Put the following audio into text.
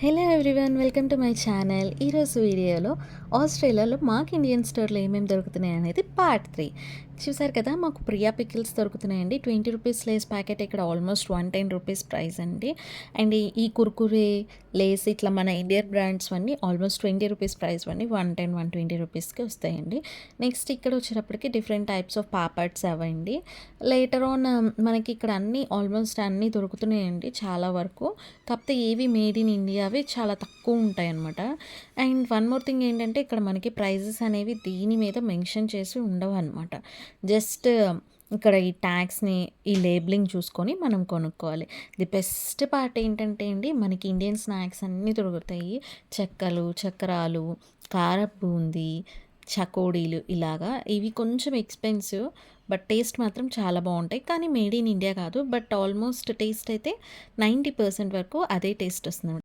Hello everyone, welcome to my channel. ఈరోజు వీడియోలో ఆస్ట్రేలియాలో మాకు ఇండియన్ స్టోర్లో ఏమేమి దొరుకుతున్నాయి అనేది పార్ట్ 3 చూసారు కదా. మాకు ప్రియా పికిల్స్ దొరుకుతున్నాయండి. 20 రూపీస్ లేస్ ప్యాకెట్ ఇక్కడ ఆల్మోస్ట్ 110 రూపీస్ ప్రైస్ అండి. అండ్ ఈ కుర్కురే లేస్ ఇట్లా మన ఇండియన్ బ్రాండ్స్ అన్నీ ఆల్మోస్ట్ 20 రూపీస్ ప్రైస్ అన్నీ 110 120 రూపీస్కి వస్తాయండి. నెక్స్ట్ ఇక్కడ వచ్చేటప్పటికి డిఫరెంట్ టైప్స్ ఆఫ్ పాపడ్స్ అవండి. లేటర్ ఆన్ మనకి ఇక్కడ అన్నీ ఆల్మోస్ట్ అన్నీ దొరుకుతున్నాయండి చాలా వరకు. కాకపోతే ఏవి మేడ్ ఇన్ ఇండియా అవి చాలా తక్కువ ఉంటాయి అన్నమాట. అండ్ వన్ మోర్ థింగ్ ఏంటంటే ఇక్కడ మనకి ప్రైజెస్ అనేవి దీని మీద మెన్షన్ చేసి ఉండవు అనమాట. జస్ట్ ఇక్కడ ఈ ట్యాగ్స్ని ఈ లేబులింగ్ చూసుకొని మనం కొనుక్కోవాలి. ది బెస్ట్ పార్ట్ ఏంటంటే అండి, మనకి ఇండియన్ స్నాక్స్ అన్నీ దొరుకుతాయి. చెక్కలు, చక్రాలు, కారపు బూందీ, చకోడీలు ఇలాగా. ఇవి కొంచెం ఎక్స్పెన్సివ్ బట్ టేస్ట్ మాత్రం చాలా బాగుంటాయి. కానీ మేడ్ ఇన్ ఇండియా కాదు, బట్ ఆల్మోస్ట్ టేస్ట్ అయితే 90% వరకు అదే టేస్ట్ వస్తుంది.